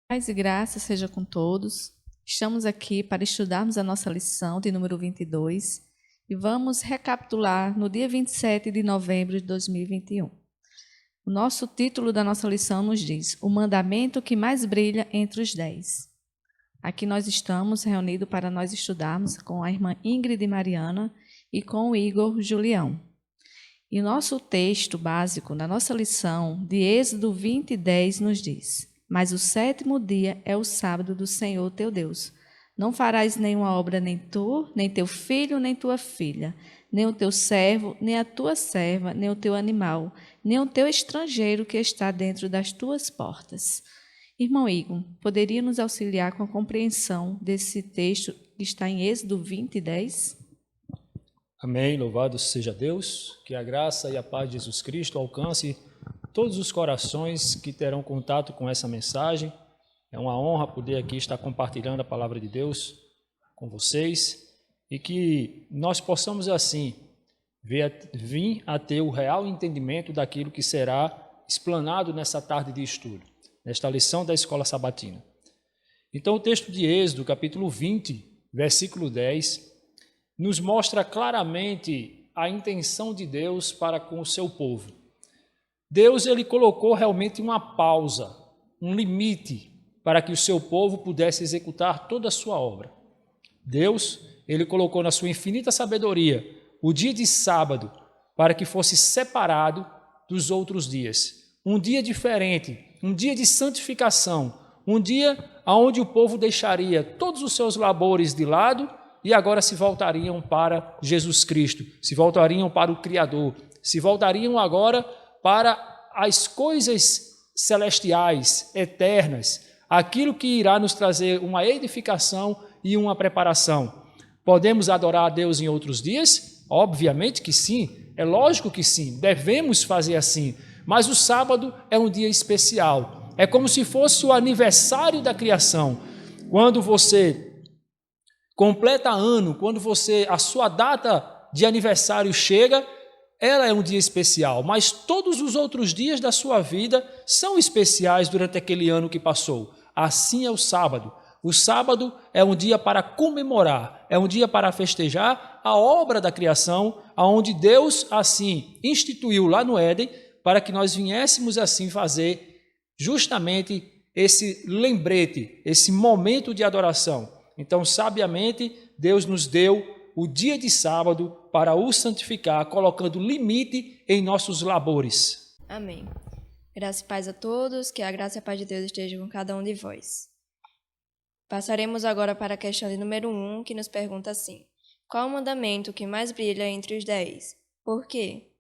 Paz e graça seja com todos. Estamos aqui para estudarmos a nossa lição de número 22 e vamos recapitular no dia 27 de novembro de 2021. O nosso título da nossa lição nos diz: O mandamento que mais brilha entre os 10. Aqui nós estamos reunidos para nós estudarmos com a irmã Ingrid Mariana e com o Igor Julião. E o nosso texto básico na nossa lição de Êxodo 20:10 nos diz: Mas o 7º dia é o sábado do Senhor teu Deus. Não farás nenhuma obra, nem tu, nem teu filho, nem tua filha, nem o teu servo, nem a tua serva, nem o teu animal, nem o teu estrangeiro que está dentro das tuas portas. Irmão Igor, poderia nos auxiliar com a compreensão desse texto que está em Êxodo 20:10? Amém, louvado seja Deus, que a graça e a paz de Jesus Cristo alcance todos os corações que terão contato com essa mensagem. É uma honra poder aqui estar compartilhando a palavra de Deus com vocês e que nós possamos assim vir a ter o real entendimento daquilo que será explanado nessa tarde de estudo, nesta lição da Escola Sabatina. Então o texto de Êxodo, capítulo 20, versículo 10, nos mostra claramente a intenção de Deus para com o seu povo. Deus ele colocou realmente uma pausa, um limite para que o seu povo pudesse executar toda a sua obra. Deus ele colocou na sua infinita sabedoria o dia de sábado para que fosse separado dos outros dias. Um dia diferente, um dia de santificação, um dia onde o povo deixaria todos os seus labores de lado e agora se voltariam para Jesus Cristo, se voltariam para o Criador, se voltariam agora para as coisas celestiais, eternas, aquilo que irá nos trazer uma edificação e uma preparação. Podemos adorar a Deus em outros dias? Obviamente que sim, é lógico que sim, devemos fazer assim, mas o sábado é um dia especial, é como se fosse o aniversário da criação. Quando você completa ano, quando a sua data de aniversário chega, ela é um dia especial, mas todos os outros dias da sua vida são especiais durante aquele ano que passou. Assim é o sábado. O sábado é um dia para comemorar, é um dia para festejar a obra da criação, aonde Deus assim instituiu lá no Éden, para que nós viéssemos assim fazer justamente esse lembrete, esse momento de adoração. Então, sabiamente, Deus nos deu o dia de sábado para o santificar, colocando limite em nossos labores. Amém. Graça e paz a todos, que a graça e a paz de Deus estejam com cada um de vós. Passaremos agora para a questão de número 1, que nos pergunta assim: qual o mandamento que mais brilha entre os 10? Por quê?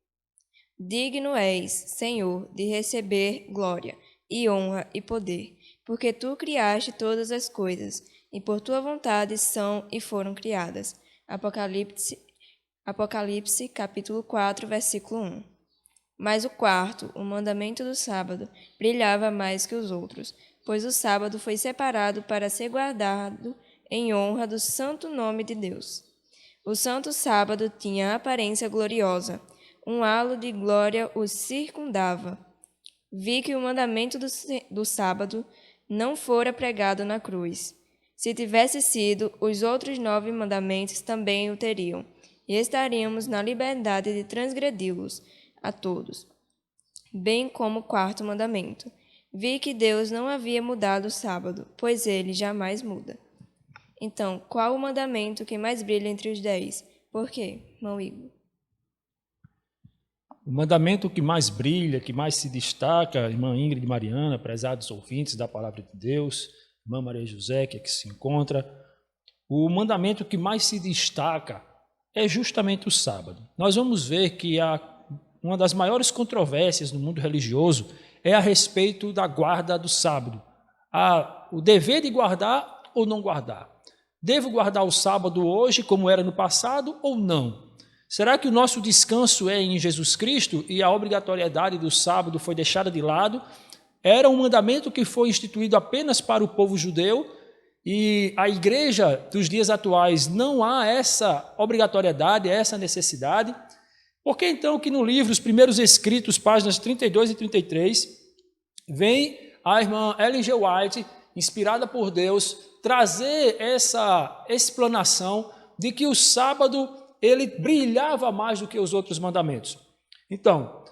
Digno és, Senhor, de receber glória e honra e poder, porque tu criaste todas as coisas, e por tua vontade são e foram criadas. Apocalipse, capítulo 4, versículo 1. Mas o quarto, o mandamento do sábado, brilhava mais que os outros, pois o sábado foi separado para ser guardado em honra do santo nome de Deus. O santo sábado tinha aparência gloriosa, um halo de glória o circundava. Vi que o mandamento do sábado não fora pregado na cruz. Se tivesse sido, os outros 9 mandamentos também o teriam, e estaríamos na liberdade de transgredi-los a todos, bem como o 4º mandamento. Vi que Deus não havia mudado o sábado, pois ele jamais muda. Então, qual o mandamento que mais brilha entre os 10? Por quê, irmão Igor? O mandamento que mais brilha, que mais se destaca, irmã Ingrid Mariana, prezados ouvintes da palavra de Deus, irmã Maria José, que aqui se encontra, o mandamento que mais se destaca é justamente o sábado. Nós vamos ver que uma das maiores controvérsias no mundo religioso é a respeito da guarda do sábado. O dever de guardar ou não guardar. Devo guardar o sábado hoje como era no passado ou não? Será que o nosso descanso é em Jesus Cristo e a obrigatoriedade do sábado foi deixada de lado? Era um mandamento que foi instituído apenas para o povo judeu e a igreja dos dias atuais não há essa obrigatoriedade, essa necessidade. Por que então que no livro, os primeiros escritos, páginas 32 e 33, vem a irmã Ellen G. White inspirada por Deus, trazer essa explanação de que o sábado ele brilhava mais do que os outros mandamentos. Então,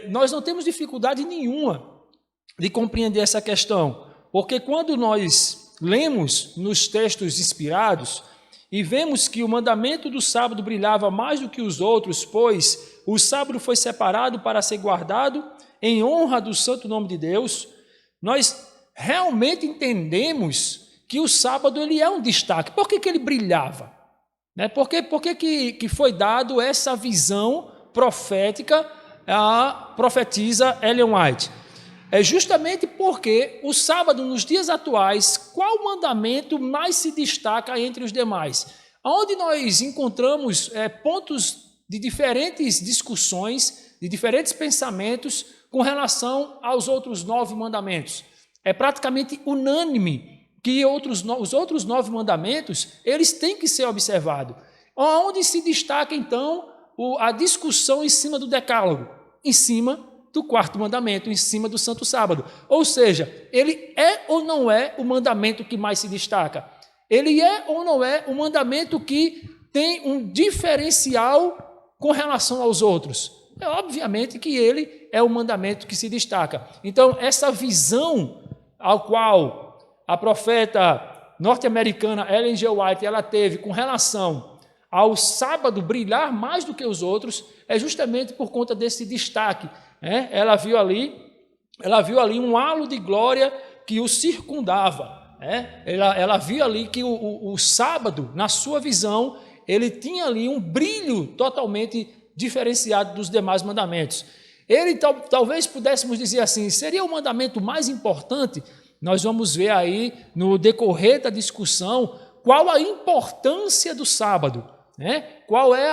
nós não temos dificuldade nenhuma de compreender essa questão, porque quando nós lemos nos textos inspirados e vemos que o mandamento do sábado brilhava mais do que os outros, pois o sábado foi separado para ser guardado em honra do santo nome de Deus, nós realmente entendemos que o sábado ele é um destaque. Por que ele brilhava? Por que foi dado essa visão profética à profetisa Ellen White? É justamente porque o sábado, nos dias atuais, qual mandamento mais se destaca entre os demais? Onde nós encontramos pontos de diferentes discussões, de diferentes pensamentos com relação aos outros 9 mandamentos. É praticamente unânime que os outros 9 mandamentos, eles têm que ser observados. Onde se destaca, então, a discussão em cima do decálogo? Em cima do 4º mandamento, em cima do santo sábado. Ou seja, ele é ou não é o mandamento que mais se destaca? Ele é ou não é o mandamento que tem um diferencial com relação aos outros? É obviamente que ele é o mandamento que se destaca. Então, essa visão ao qual a profeta norte-americana Ellen G. White ela teve com relação ao sábado brilhar mais do que os outros, é justamente por conta desse destaque. Ela viu ali um halo de glória que o circundava. Ela viu ali que o sábado, na sua visão, ele tinha ali um brilho totalmente diferenciado dos demais mandamentos. Ele, talvez pudéssemos dizer assim, seria o mandamento mais importante. Nós vamos ver aí, no decorrer da discussão, qual a importância do sábado, qual é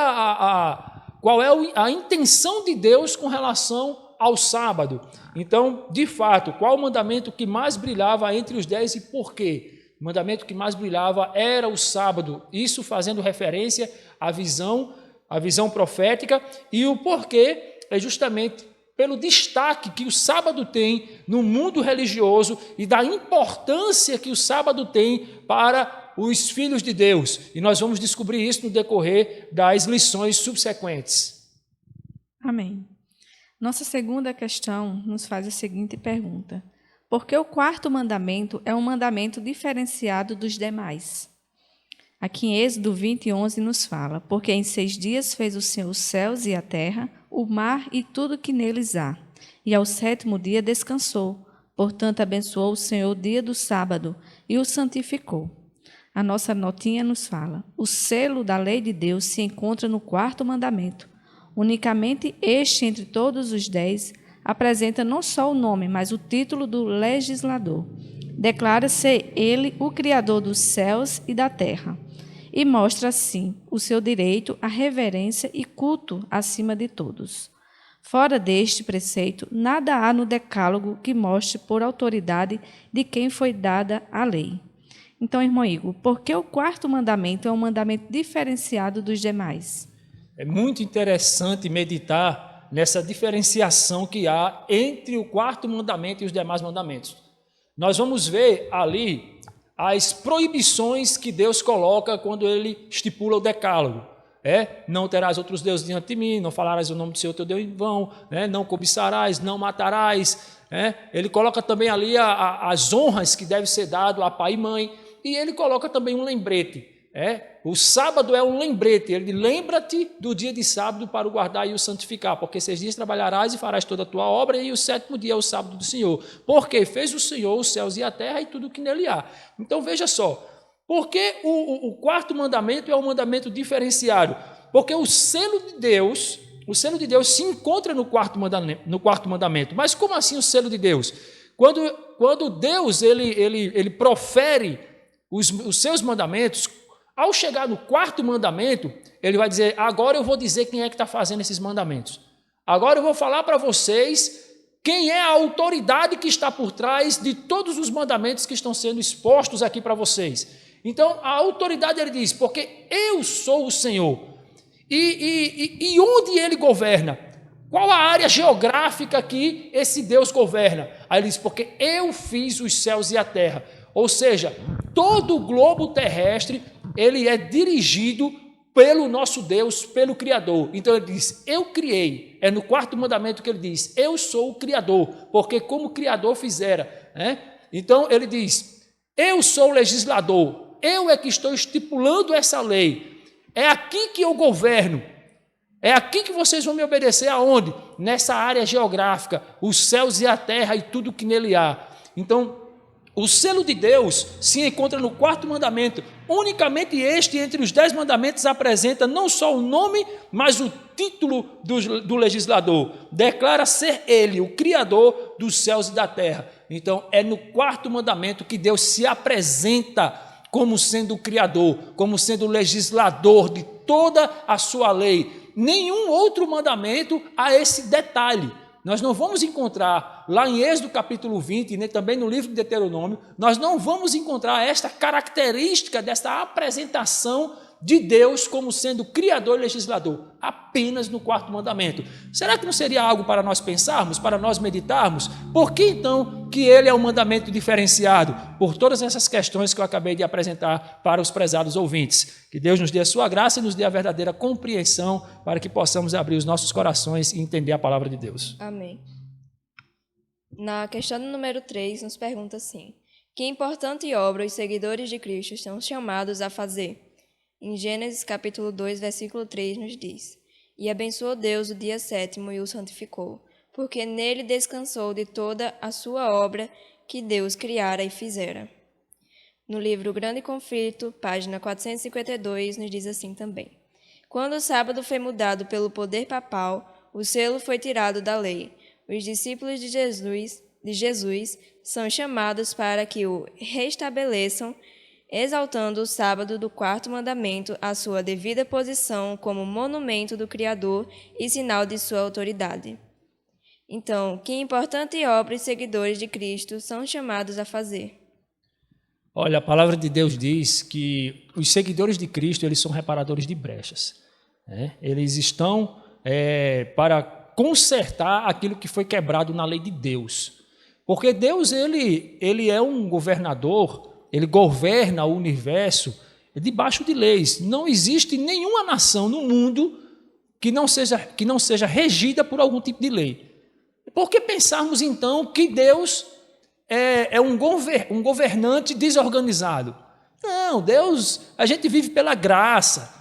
a intenção de Deus com relação ao sábado. Então, de fato, qual o mandamento que mais brilhava entre os 10 e por quê? O mandamento que mais brilhava era o sábado, isso fazendo referência à visão profética, e o porquê é justamente pelo destaque que o sábado tem no mundo religioso e da importância que o sábado tem para os filhos de Deus. E nós vamos descobrir isso no decorrer das lições subsequentes. Amém. Nossa segunda questão nos faz a seguinte pergunta: por que o 4º mandamento é um mandamento diferenciado dos demais? Aqui em Êxodo 20:11 nos fala: porque em 6 dias fez o Senhor os céus e a terra, o mar e tudo que neles há. E ao 7º dia descansou. Portanto, abençoou o Senhor o dia do sábado e o santificou. A nossa notinha nos fala: o selo da lei de Deus se encontra no 4º mandamento. Unicamente este, entre todos os 10, apresenta não só o nome, mas o título do legislador. Declara-se ele o Criador dos céus e da terra, e mostra, assim, o seu direito à reverência e culto acima de todos. Fora deste preceito, nada há no decálogo que mostre por autoridade de quem foi dada a lei. Então, irmão Igor, por que o 4º mandamento é um mandamento diferenciado dos demais? É muito interessante meditar nessa diferenciação que há entre o 4º mandamento e os demais mandamentos. Nós vamos ver ali as proibições que Deus coloca quando ele estipula o decálogo. Não terás outros deuses diante de mim, não falarás o nome do Senhor teu Deus em vão, não cobiçarás, não matarás. Ele coloca também ali as honras que devem ser dadas a pai e mãe, e ele coloca também um lembrete. O sábado é um lembrete, ele lembra-te do dia de sábado para o guardar e o santificar, porque 6 dias trabalharás e farás toda a tua obra, e o 7º dia é o sábado do Senhor, porque fez o Senhor os céus e a terra e tudo o que nele há. Então veja só, por que o 4º mandamento é um mandamento diferenciado? Porque o selo de Deus se encontra no 4º mandamento. Mas como assim o selo de Deus? Quando Deus ele profere os seus mandamentos, ao chegar no 4º mandamento, ele vai dizer: agora eu vou dizer quem é que está fazendo esses mandamentos. Agora eu vou falar para vocês quem é a autoridade que está por trás de todos os mandamentos que estão sendo expostos aqui para vocês. Então, a autoridade, ele diz: porque eu sou o Senhor. E onde ele governa? Qual a área geográfica que esse Deus governa? Aí ele diz: porque eu fiz os céus e a terra. Ou seja, todo o globo terrestre, ele é dirigido pelo nosso Deus, pelo Criador. Então ele diz, eu criei. É no quarto mandamento que ele diz, eu sou o Criador, porque como o Criador fizera. Né? Então ele diz, eu sou o legislador, eu é que estou estipulando essa lei. É aqui que eu governo. É aqui que vocês vão me obedecer aonde? Nessa área geográfica, os céus e a terra e tudo que nele há. Então, o selo de Deus se encontra no quarto mandamento. Unicamente este, entre os 10 mandamentos, apresenta não só o nome, mas o título do legislador. Declara ser ele, o Criador dos céus e da terra. Então, é no quarto mandamento que Deus se apresenta como sendo o Criador, como sendo o legislador de toda a sua lei. Nenhum outro mandamento há esse detalhe. Nós não vamos encontrar lá em Êxodo capítulo 20, nem também no livro de Deuteronômio, nós não vamos encontrar esta característica desta apresentação de Deus como sendo Criador e legislador, apenas no quarto mandamento. Será que não seria algo para nós pensarmos, para nós meditarmos? Por que então que ele é um mandamento diferenciado? Por todas essas questões que eu acabei de apresentar para os prezados ouvintes. Que Deus nos dê a sua graça e nos dê a verdadeira compreensão para que possamos abrir os nossos corações e entender a palavra de Deus. Amém. Na questão número 3, nos pergunta assim: que importante obra os seguidores de Cristo estão chamados a fazer? Em Gênesis capítulo 2, versículo 3, nos diz: e abençoou Deus o dia 7º e o santificou, porque nele descansou de toda a sua obra que Deus criara e fizera. No livro Grande Conflito, página 452, nos diz assim também: quando o sábado foi mudado pelo poder papal, o selo foi tirado da lei. Os discípulos de Jesus são chamados para que o restabeleçam, exaltando o sábado do quarto mandamento à sua devida posição como monumento do Criador e sinal de sua autoridade. Então, que importante obra os seguidores de Cristo são chamados a fazer? Olha, a palavra de Deus diz que os seguidores de Cristo, eles são reparadores de brechas. Né? Eles estão para consertar aquilo que foi quebrado na lei de Deus. Porque Deus, ele é um governador. Ele governa o universo debaixo de leis. Não existe nenhuma nação no mundo que não seja regida por algum tipo de lei. Por que pensarmos, então, que Deus é um governante desorganizado? Não, Deus, a gente vive pela graça.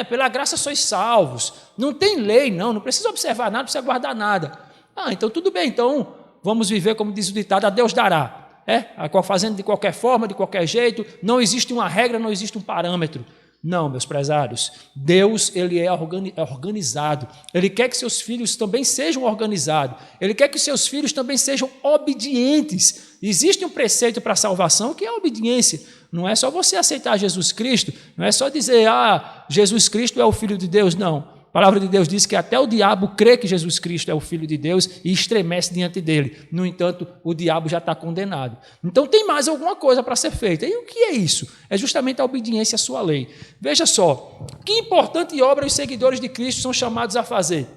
Pela graça sois salvos. Não tem lei, não precisa observar nada, não precisa guardar nada. Então tudo bem, então vamos viver como diz o ditado, a Deus dará. Fazendo de qualquer forma, de qualquer jeito, não existe uma regra, não existe um parâmetro. Não, meus prezados, Deus, ele é organizado. Ele quer que seus filhos também sejam organizados. Ele quer que seus filhos também sejam obedientes. Existe um preceito para a salvação que é a obediência. Não é só você aceitar Jesus Cristo, não é só dizer, Jesus Cristo é o Filho de Deus, não. A palavra de Deus diz que até o diabo crê que Jesus Cristo é o Filho de Deus e estremece diante dele. No entanto, o diabo já está condenado. Então tem mais alguma coisa para ser feita. E o que é isso? É justamente a obediência à sua lei. Veja só, que importante obra os seguidores de Cristo são chamados a fazer?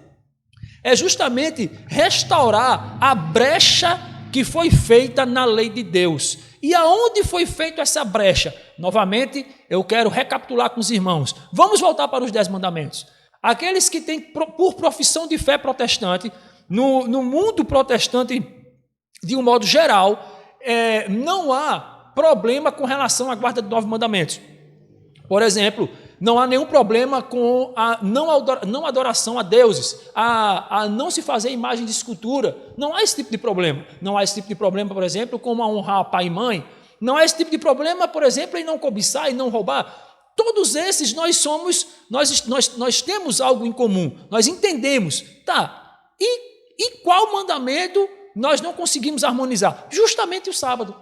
É justamente restaurar a brecha que foi feita na lei de Deus. E aonde foi feita essa brecha? Novamente, eu quero recapitular com os irmãos. Vamos voltar para os 10 mandamentos. Aqueles que têm por profissão de fé protestante, no mundo protestante, de um modo geral, não há problema com relação à guarda de 9 mandamentos. Por exemplo, não há nenhum problema com a não adoração a deuses, a não se fazer imagem de escultura. Não há esse tipo de problema. Não há esse tipo de problema, por exemplo, como a honrar pai e mãe. Não há esse tipo de problema, por exemplo, em não cobiçar e não roubar. Todos esses nós temos algo em comum, nós entendemos. E qual mandamento nós não conseguimos harmonizar? Justamente o sábado.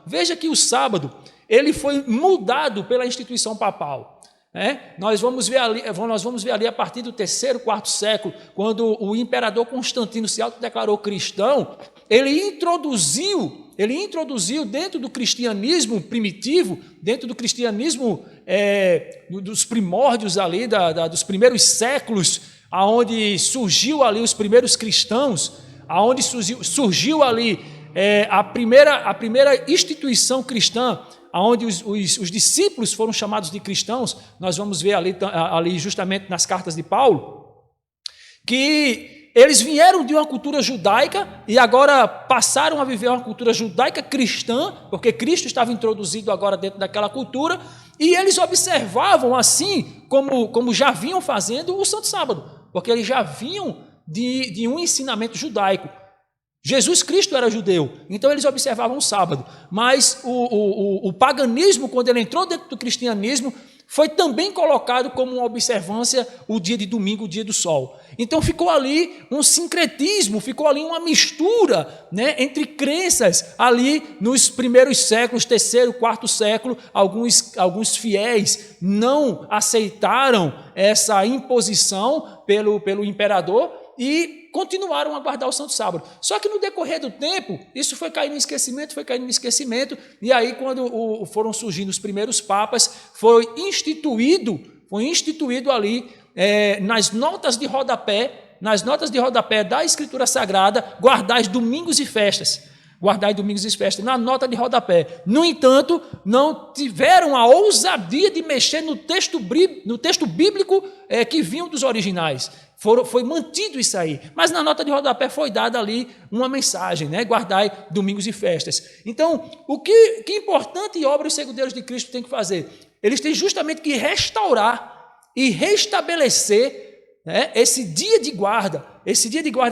Veja que o sábado ele foi mudado pela instituição papal. Nós vamos ver ali a partir do 3º, 4º século, quando o imperador Constantino se autodeclarou cristão, ele introduziu dentro do cristianismo primitivo, dentro do cristianismo dos primórdios ali, dos primeiros séculos, aonde surgiu ali os primeiros cristãos, aonde surgiu ali a primeira instituição cristã, onde os discípulos foram chamados de cristãos. Nós vamos ver ali justamente nas cartas de Paulo, que eles vieram de uma cultura judaica e agora passaram a viver uma cultura judaica cristã, porque Cristo estava introduzido agora dentro daquela cultura, e eles observavam assim, como já vinham fazendo o Santo Sábado, porque eles já vinham de um ensinamento judaico. Jesus Cristo era judeu, então eles observavam o sábado, mas o paganismo, quando ele entrou dentro do cristianismo, foi também colocado como uma observância o dia de domingo, o dia do sol. Então ficou ali um sincretismo, ficou ali uma mistura, né, entre crenças ali nos primeiros séculos, terceiro, quarto século. Alguns fiéis não aceitaram essa imposição pelo imperador e continuaram a guardar o Santo Sábado. Só que no decorrer do tempo, isso foi caindo em esquecimento, e aí quando foram surgindo os primeiros papas, foi instituído ali nas notas de rodapé da Escritura Sagrada, guardai domingos e festas. Na nota de rodapé. No entanto, não tiveram a ousadia de mexer no texto bíblico que vinham dos originais. Foi mantido isso aí. Mas na nota de rodapé foi dada ali uma mensagem, né? Guardai domingos e festas. Então, que importante obra os segundeiros de Cristo têm que fazer? Eles têm justamente que restaurar e restabelecer, né, esse dia de guarda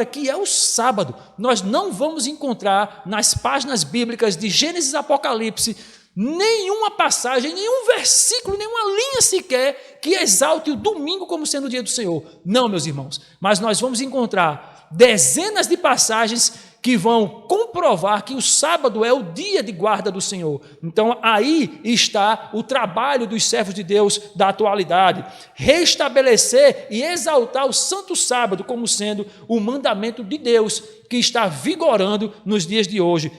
que é o sábado. Nós não vamos encontrar nas páginas bíblicas de Gênesis e Apocalipse nenhuma passagem, nenhum versículo, nenhuma linha sequer que exalte o domingo como sendo o dia do Senhor. Não, meus irmãos, mas nós vamos encontrar dezenas de passagens que vão comprovar que o sábado é o dia de guarda do Senhor. Então, aí está o trabalho dos servos de Deus da atualidade: restabelecer e exaltar o santo sábado como sendo o mandamento de Deus que está vigorando nos dias de hoje.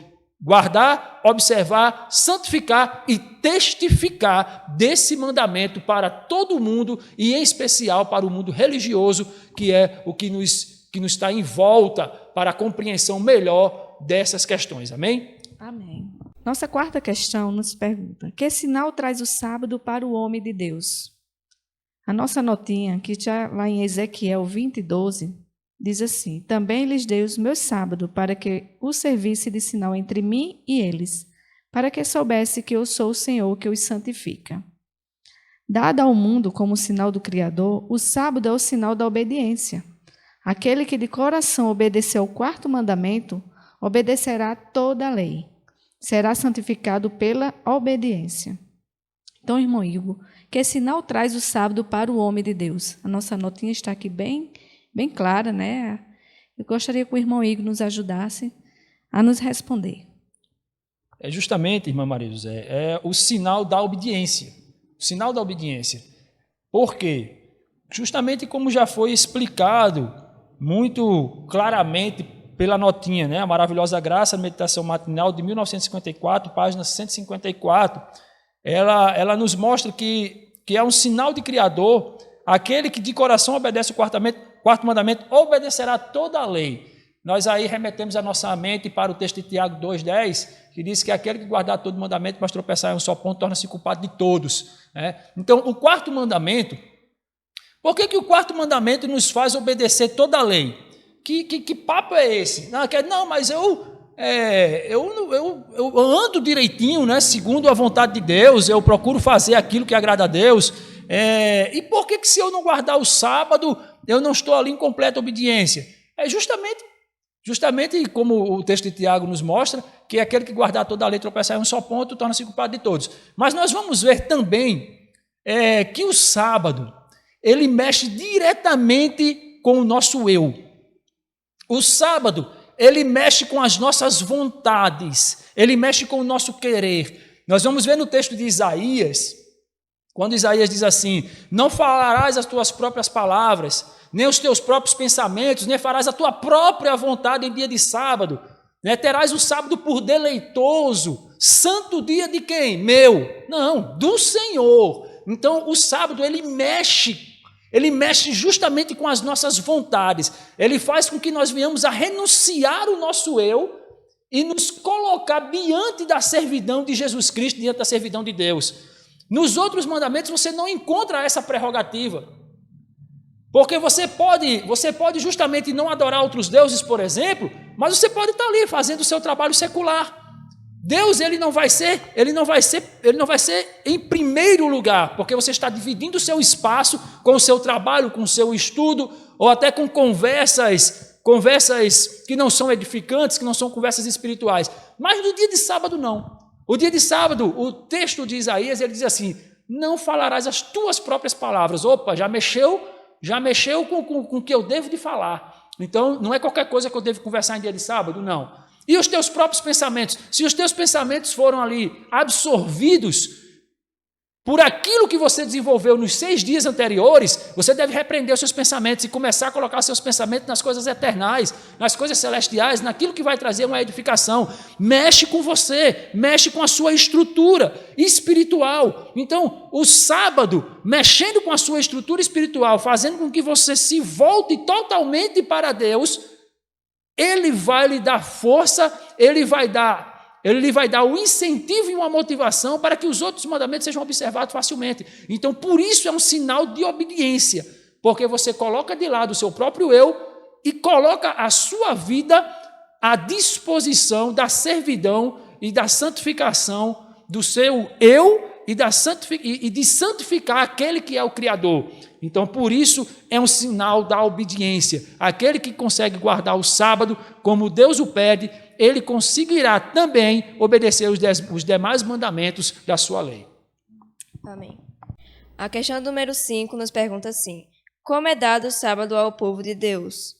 Guardar, observar, santificar e testificar desse mandamento para todo mundo, e em especial para o mundo religioso, que é o que nos está em volta para a compreensão melhor dessas questões. Amém? Amém. Nossa quarta questão nos pergunta: que sinal traz o sábado para o homem de Deus? A nossa notinha, que já lá em Ezequiel 20:12, diz assim: também lhes dei os meus sábados para que o servisse de sinal entre mim e eles, para que soubesse que eu sou o Senhor que os santifica. Dado ao mundo como sinal do Criador, o sábado é o sinal da obediência. Aquele que de coração obedeceu ao quarto mandamento, obedecerá toda a lei. Será santificado pela obediência. Então, irmão Igor, que sinal traz o sábado para o homem de Deus? A nossa notinha está aqui bem clara, né? Eu gostaria que o irmão Igor nos ajudasse a nos responder. É justamente, irmã Maria José, é o sinal da obediência. O sinal da obediência. Por quê? Justamente como já foi explicado muito claramente pela notinha, né? A Maravilhosa Graça, Meditação Matinal de 1954, página 154, ela nos mostra que é um sinal de Criador. Aquele que de coração obedece o quarto mandamento obedecerá toda a lei. Nós aí remetemos a nossa mente para o texto de Tiago 2,10, que diz que aquele que guardar todo mandamento, mas tropeçar em um só ponto, torna-se culpado de todos, né? Então, o quarto mandamento, por que o quarto mandamento nos faz obedecer toda a lei? Que papo é esse? Não, mas eu ando direitinho, né, segundo a vontade de Deus, eu procuro fazer aquilo que agrada a Deus. E por que se eu não guardar o sábado, eu não estou ali em completa obediência? É justamente como o texto de Tiago nos mostra, que aquele que guardar toda a lei, tropeçar em um só ponto, torna-se culpado de todos. Mas nós vamos ver também que o sábado, ele mexe diretamente com o nosso eu. O sábado, ele mexe com as nossas vontades, ele mexe com o nosso querer. Nós vamos ver no texto de Isaías, quando Isaías diz assim: não falarás as tuas próprias palavras, nem os teus próprios pensamentos, nem farás a tua própria vontade em dia de sábado, né? Terás o sábado por deleitoso, santo dia de quem? Meu? Não, do Senhor. Então o sábado ele mexe justamente com as nossas vontades, ele faz com que nós venhamos a renunciar o nosso eu e nos colocar diante da servidão de Jesus Cristo, diante da servidão de Deus. Nos outros mandamentos você não encontra essa prerrogativa. Porque você pode justamente não adorar outros deuses, por exemplo, mas você pode estar ali fazendo o seu trabalho secular. Deus, ele não vai ser em primeiro lugar, porque você está dividindo o seu espaço com o seu trabalho, com o seu estudo, ou até com conversas que não são edificantes, que não são conversas espirituais. Mas no dia de sábado, não. O dia de sábado, o texto de Isaías, ele diz assim: não falarás as tuas próprias palavras. Opa, já mexeu com o que eu devo de falar. Então, não é qualquer coisa que eu devo conversar em dia de sábado, não. E os teus próprios pensamentos? Se os teus pensamentos foram ali absorvidos por aquilo que você desenvolveu nos 6 dias anteriores, você deve repreender os seus pensamentos e começar a colocar seus pensamentos nas coisas eternais, nas coisas celestiais, naquilo que vai trazer uma edificação. Mexe com você, mexe com a sua estrutura espiritual. Então, o sábado, mexendo com a sua estrutura espiritual, fazendo com que você se volte totalmente para Deus, ele vai lhe dar força, ele lhe vai dar o incentivo e uma motivação para que os outros mandamentos sejam observados facilmente. Então, por isso é um sinal de obediência, porque você coloca de lado o seu próprio eu e coloca a sua vida à disposição da servidão e da santificação do seu eu e de santificar aquele que é o Criador. Então, por isso, é um sinal da obediência. Aquele que consegue guardar o sábado como Deus o pede, ele conseguirá também obedecer os demais mandamentos da sua lei. Amém. A questão número 5 nos pergunta assim: como é dado o sábado ao povo de Deus?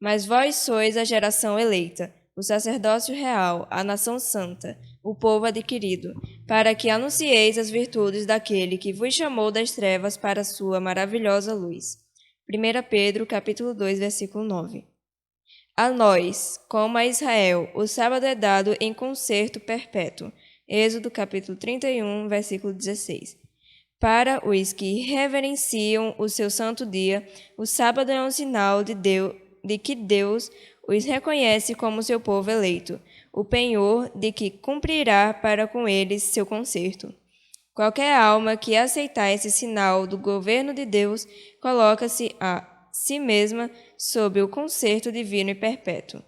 Mas vós sois a geração eleita, o sacerdócio real, a nação santa, o povo adquirido, para que anuncieis as virtudes daquele que vos chamou das trevas para a sua maravilhosa luz. 1 Pedro, capítulo 2, versículo 9. A nós, como a Israel, o sábado é dado em concerto perpétuo. Êxodo, capítulo 31, versículo 16. Para os que reverenciam o seu santo dia, o sábado é um sinal de que Deus os reconhece como seu povo eleito, o penhor de que cumprirá para com eles seu concerto. Qualquer alma que aceitar esse sinal do governo de Deus, coloca-se a si mesma sob o concerto divino e perpétuo.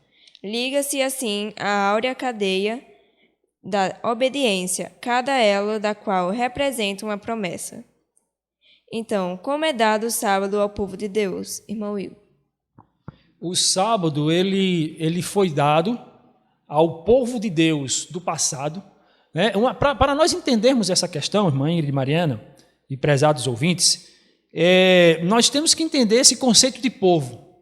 Liga-se assim à áurea cadeia da obediência, cada elo da qual representa uma promessa. Então, como é dado o sábado ao povo de Deus, irmão Will? O sábado, ele foi dado ao povo de Deus do passado, né? Para nós entendermos essa questão, irmã Ingrid, Mariana e prezados ouvintes, nós temos que entender esse conceito de povo,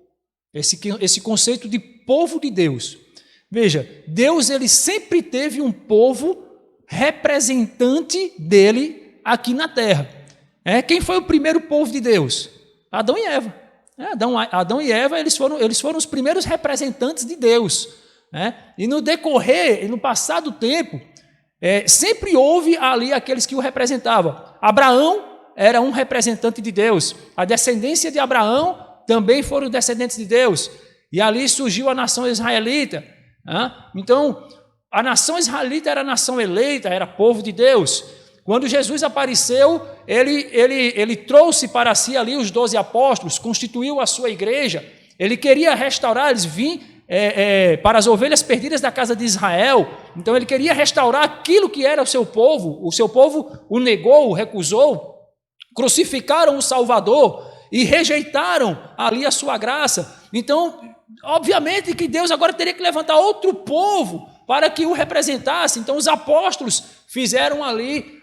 esse conceito de povo de Deus. Veja, Deus, ele sempre teve um povo representante dele aqui na terra. Quem foi o primeiro povo de Deus? Adão e Eva. Adão e Eva, eles foram os primeiros representantes de Deus. E no decorrer, e no passar do tempo, sempre houve ali aqueles que o representavam. Abraão era um representante de Deus. A descendência de Abraão também foram descendentes de Deus. E ali surgiu a nação israelita. Então, a nação israelita era a nação eleita, era povo de Deus. Quando Jesus apareceu, ele trouxe para si ali os 12 apóstolos, constituiu a sua igreja. Ele queria restaurar, eles vinham para as ovelhas perdidas da casa de Israel. Então ele queria restaurar aquilo que era o seu povo o negou, o recusou, crucificaram o Salvador e rejeitaram ali a sua graça. Então, obviamente que Deus agora teria que levantar outro povo para que o representasse. Então os apóstolos fizeram ali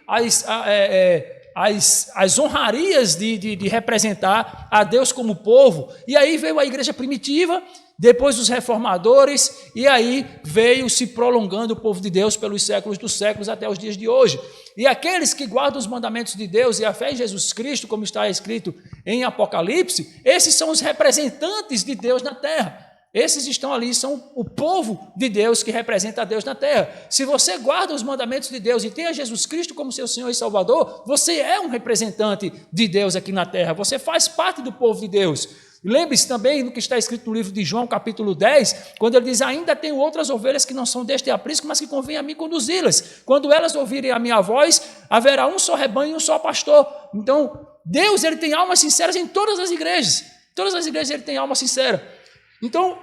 as honrarias de representar a Deus como povo. E aí veio a igreja primitiva, depois os reformadores, e aí veio se prolongando o povo de Deus pelos séculos dos séculos até os dias de hoje. E aqueles que guardam os mandamentos de Deus e a fé em Jesus Cristo, como está escrito em Apocalipse, esses são os representantes de Deus na terra. Esses estão ali, são o povo de Deus que representa a Deus na terra. Se você guarda os mandamentos de Deus e tem a Jesus Cristo como seu Senhor e Salvador, você é um representante de Deus aqui na terra. Você faz parte do povo de Deus. Lembre-se também do que está escrito no livro de João, capítulo 10, quando ele diz: ainda tenho outras ovelhas que não são deste aprisco, mas que convém a mim conduzi-las. Quando elas ouvirem a minha voz, haverá um só rebanho e um só pastor. Então, Deus, ele tem almas sinceras em todas as igrejas. Todas as igrejas ele tem alma sincera. Então,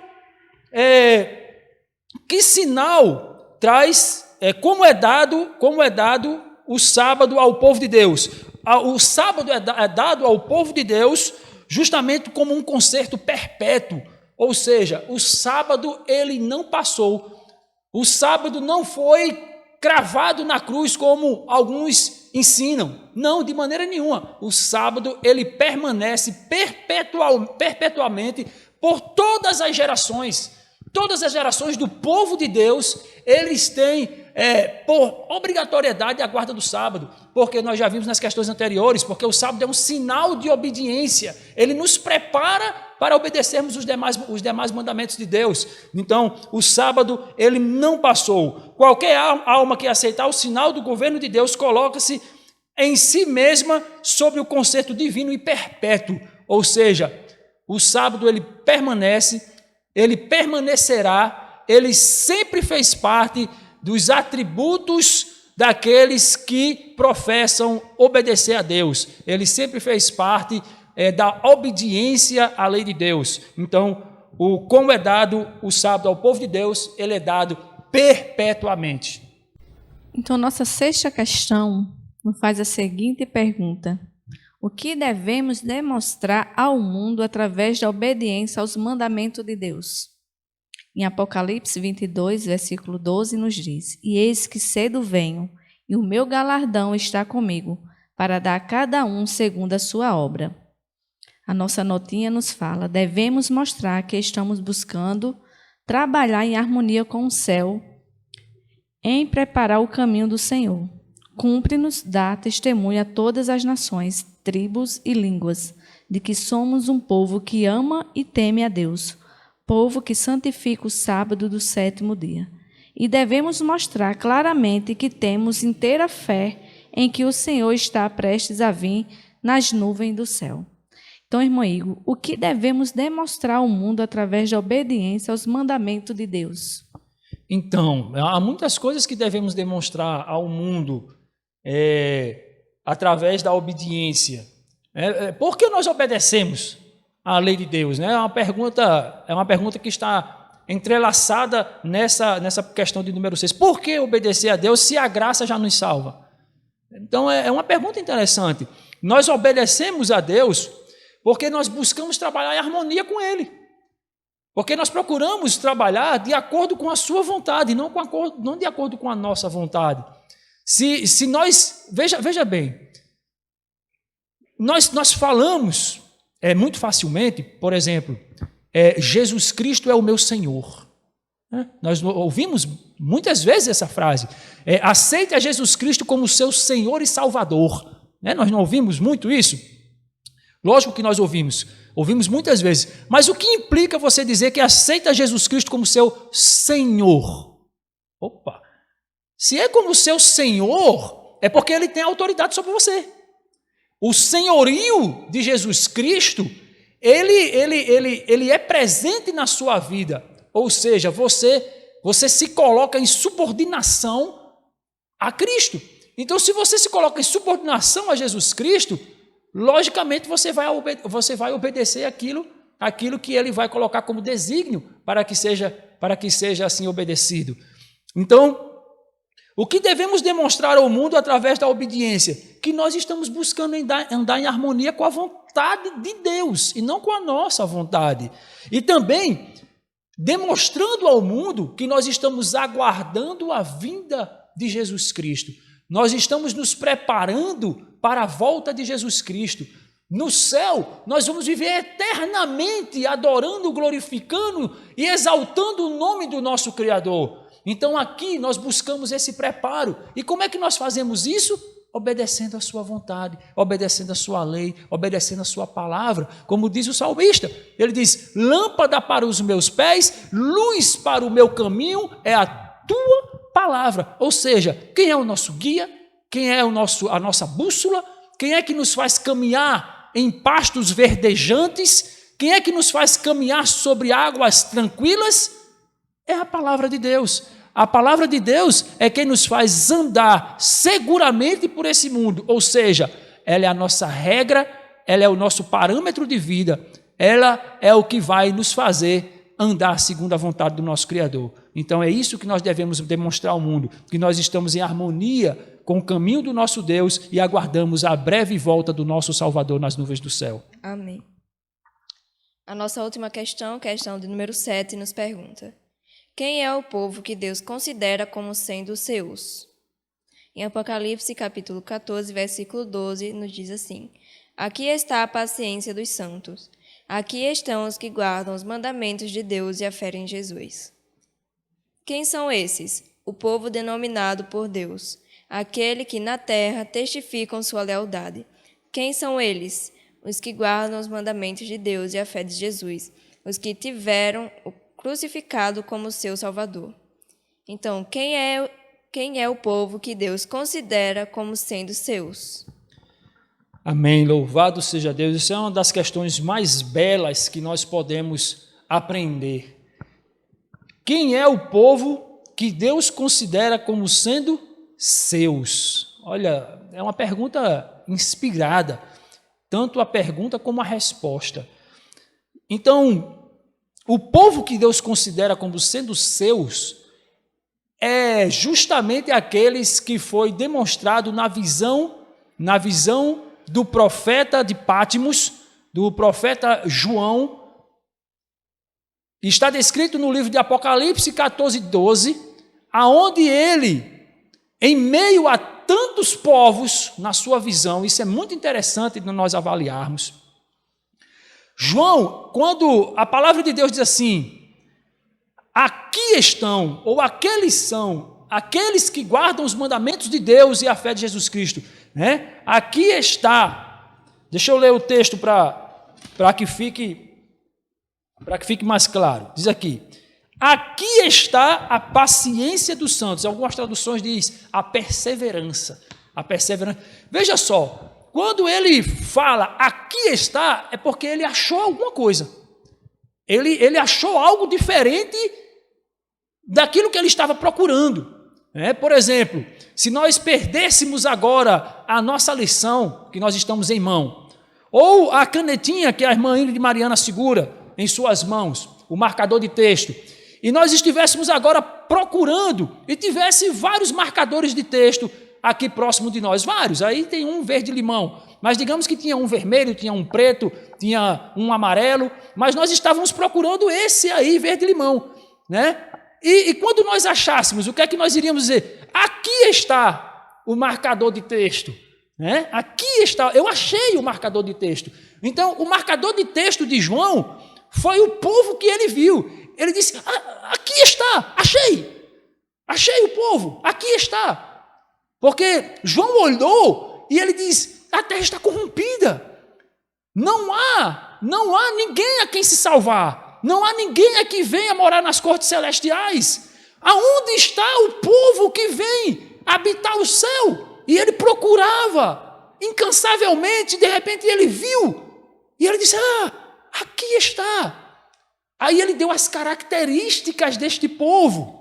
que sinal traz, como é dado o sábado ao povo de Deus? O sábado é dado ao povo de Deus justamente como um concerto perpétuo, ou seja, o sábado ele não passou, o sábado não foi cravado na cruz como alguns ensinam, não, de maneira nenhuma. O sábado ele permanece perpetuamente por todas as gerações do povo de Deus. Eles têm por obrigatoriedade a guarda do sábado, porque nós já vimos nas questões anteriores, porque o sábado é um sinal de obediência, ele nos prepara para obedecermos os demais mandamentos de Deus. Então, o sábado ele não passou. Qualquer alma que aceitar o sinal do governo de Deus coloca-se em si mesma sobre o concerto divino e perpétuo, ou seja, o sábado ele permanece, ele permanecerá, ele sempre fez parte dos atributos daqueles que professam obedecer a Deus. Ele sempre fez parte da obediência à lei de Deus. Então, como é dado o sábado ao povo de Deus, ele é dado perpetuamente. Então, nossa sexta questão nos faz a seguinte pergunta: o que devemos demonstrar ao mundo através da obediência aos mandamentos de Deus? Em Apocalipse 22, versículo 12, nos diz: e eis que cedo venho, e o meu galardão está comigo, para dar a cada um segundo a sua obra. A nossa notinha nos fala: devemos mostrar que estamos buscando trabalhar em harmonia com o céu, em preparar o caminho do Senhor. Cumpre-nos dar testemunho a todas as nações, tribos e línguas, de que somos um povo que ama e teme a Deus, povo que santifica o sábado do sétimo dia. E devemos mostrar claramente que temos inteira fé em que o Senhor está prestes a vir nas nuvens do céu. Então, irmão Igor, o que devemos demonstrar ao mundo através da obediência aos mandamentos de Deus? Então, há muitas coisas que devemos demonstrar ao mundo através da obediência. Por que nós obedecemos à lei de Deus? É uma pergunta que está entrelaçada nessa questão de número 6. Por que obedecer a Deus se a graça já nos salva? Então, é uma pergunta interessante. Nós obedecemos a Deus porque nós buscamos trabalhar em harmonia com Ele. Porque nós procuramos trabalhar de acordo com a sua vontade, não de acordo com a nossa vontade. Se nós... Veja bem, nós falamos muito facilmente, por exemplo, Jesus Cristo é o meu Senhor. Nós ouvimos muitas vezes essa frase. Aceite a Jesus Cristo como seu Senhor e Salvador. Nós não ouvimos muito isso? Lógico que nós ouvimos muitas vezes. Mas o que implica você dizer que aceita Jesus Cristo como seu Senhor? Opa! Se é como seu Senhor, é porque Ele tem autoridade sobre você. O senhorio de Jesus Cristo, ele é presente na sua vida. Ou seja, você se coloca em subordinação a Cristo. Então, se você se coloca em subordinação a Jesus Cristo, logicamente você vai obedecer aquilo que Ele vai colocar como desígnio para que seja assim obedecido. Então, o que devemos demonstrar ao mundo através da obediência? Que nós estamos buscando andar em harmonia com a vontade de Deus e não com a nossa vontade. E também demonstrando ao mundo que nós estamos aguardando a vinda de Jesus Cristo. Nós estamos nos preparando para a volta de Jesus Cristo. No céu, nós vamos viver eternamente adorando, glorificando e exaltando o nome do nosso Criador. Então aqui nós buscamos esse preparo. E como é que nós fazemos isso? Obedecendo a sua vontade, obedecendo a sua lei, obedecendo a sua palavra. Como diz o salmista, ele diz: lâmpada para os meus pés, luz para o meu caminho é a tua palavra. Ou seja, quem é o nosso guia? Quem é a nossa bússola? Quem é que nos faz caminhar em pastos verdejantes? Quem é que nos faz caminhar sobre águas tranquilas? É a palavra de Deus. A palavra de Deus é quem nos faz andar seguramente por esse mundo, ou seja, ela é a nossa regra, ela é o nosso parâmetro de vida, ela é o que vai nos fazer andar segundo a vontade do nosso Criador. Então é isso que nós devemos demonstrar ao mundo, que nós estamos em harmonia com o caminho do nosso Deus e aguardamos a breve volta do nosso Salvador nas nuvens do céu. Amém. A nossa última questão de número 7, nos pergunta: quem é o povo que Deus considera como sendo seus? Em Apocalipse, capítulo 14, versículo 12, nos diz assim: aqui está a paciência dos santos. Aqui estão os que guardam os mandamentos de Deus e a fé em Jesus. Quem são esses? O povo denominado por Deus, aquele que na terra testificam sua lealdade. Quem são eles? Os que guardam os mandamentos de Deus e a fé de Jesus, os que tiveram o crucificado como seu Salvador. Então, quem é o povo que Deus considera como sendo seus? Amém, louvado seja Deus. Isso é uma das questões mais belas que nós podemos aprender. Quem é o povo que Deus considera como sendo seus? Olha, é uma pergunta inspirada, tanto a pergunta como a resposta. Então, o povo que Deus considera como sendo seus é justamente aqueles que foi demonstrado na visão do profeta de Pátimos, do profeta João. Está descrito no livro de Apocalipse 14, 12, aonde ele, em meio a tantos povos, na sua visão, isso é muito interessante de nós avaliarmos. João, quando a palavra de Deus diz assim: aqui estão, ou aqueles são, aqueles que guardam os mandamentos de Deus e a fé de Jesus Cristo, né? Aqui está, deixa eu ler o texto para que fique mais claro. Diz aqui: aqui está a paciência dos santos. Algumas traduções diz a perseverança. Veja só, quando ele fala aqui está, é porque ele achou alguma coisa. Ele achou algo diferente daquilo que ele estava procurando. Por exemplo, se nós perdêssemos agora a nossa lição, que nós estamos em mão, ou a canetinha que a irmã Ingrid Mariana segura em suas mãos, o marcador de texto, e nós estivéssemos agora procurando e tivesse vários marcadores de texto aqui próximo de nós, vários, aí tem um verde-limão, mas digamos que tinha um vermelho, tinha um preto, tinha um amarelo, mas nós estávamos procurando esse aí, verde-limão, né? E quando nós achássemos, o que é que nós iríamos dizer? Aqui está o marcador de texto, né? Aqui está, eu achei o marcador de texto. Então, o marcador de texto de João foi o povo que ele viu. Ele disse: aqui está, achei o povo, aqui está. Porque João olhou e ele diz: a terra está corrompida, não há ninguém a quem se salvar, não há ninguém a que venha morar nas cortes celestiais. Aonde está o povo que vem habitar o céu? E ele procurava incansavelmente, de repente ele viu, e ele disse: aqui está. Aí ele deu as características deste povo.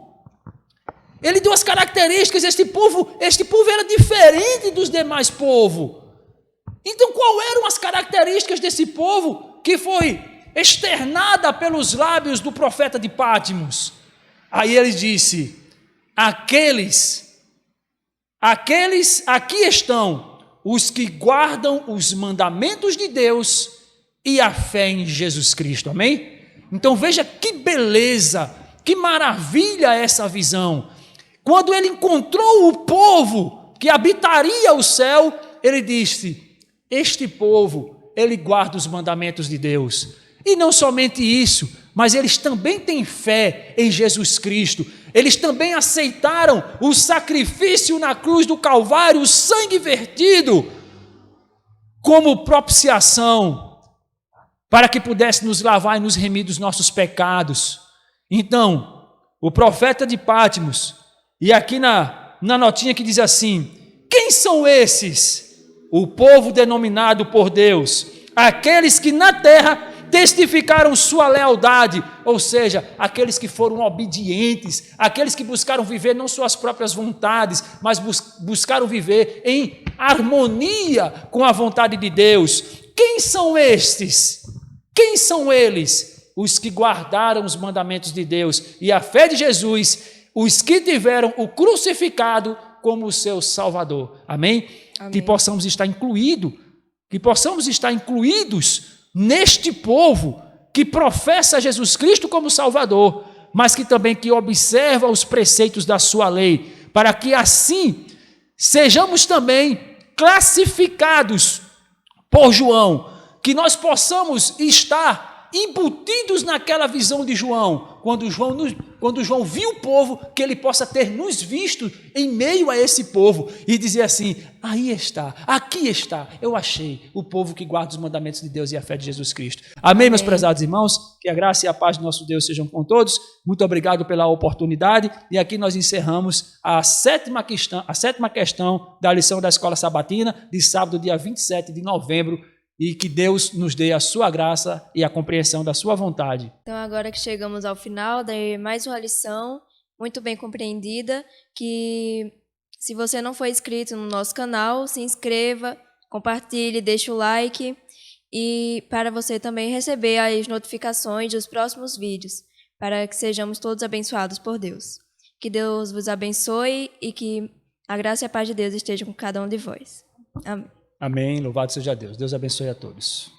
Ele deu as características deste povo. Este povo era diferente dos demais povos. Então, quais eram as características desse povo que foi externada pelos lábios do profeta de Pátimos? Aí ele disse: aqueles, aqui estão os que guardam os mandamentos de Deus e a fé em Jesus Cristo. Amém? Então veja que beleza, que maravilha essa visão. Quando ele encontrou o povo que habitaria o céu, ele disse: este povo, ele guarda os mandamentos de Deus. E não somente isso, mas eles também têm fé em Jesus Cristo. Eles também aceitaram o sacrifício na cruz do Calvário, o sangue vertido, como propiciação, para que pudesse nos lavar e nos remir dos nossos pecados. Então, o profeta de Pátimos, e aqui na notinha que diz assim: quem são esses? O povo denominado por Deus, aqueles que na terra testificaram sua lealdade, ou seja, aqueles que foram obedientes, aqueles que buscaram viver não suas próprias vontades, mas buscaram viver em harmonia com a vontade de Deus. Quem são estes? Quem são eles? Os que guardaram os mandamentos de Deus e a fé de Jesus, os que tiveram o crucificado como o seu Salvador. Amém? Amém. Que possamos estar incluídos neste povo que professa Jesus Cristo como Salvador, mas que também que observa os preceitos da sua lei, para que assim sejamos também classificados por João, que nós possamos estar embutidos naquela visão de João, quando João viu o povo, que ele possa ter nos visto em meio a esse povo e dizer assim: aí está, aqui está, eu achei o povo que guarda os mandamentos de Deus e a fé de Jesus Cristo. Amém, meus prezados irmãos? Que a graça e a paz do nosso Deus sejam com todos. Muito obrigado pela oportunidade, e aqui nós encerramos a sétima questão da lição da Escola Sabatina de sábado, dia 27 de novembro, e que Deus nos dê a sua graça e a compreensão da sua vontade. Então, agora que chegamos ao final de mais uma lição, muito bem compreendida, que se você não for inscrito no nosso canal, se inscreva, compartilhe, deixe o like, e para você também receber as notificações dos próximos vídeos, para que sejamos todos abençoados por Deus. Que Deus vos abençoe e que a graça e a paz de Deus estejam com cada um de vós. Amém. Amém, louvado seja Deus. Deus abençoe a todos.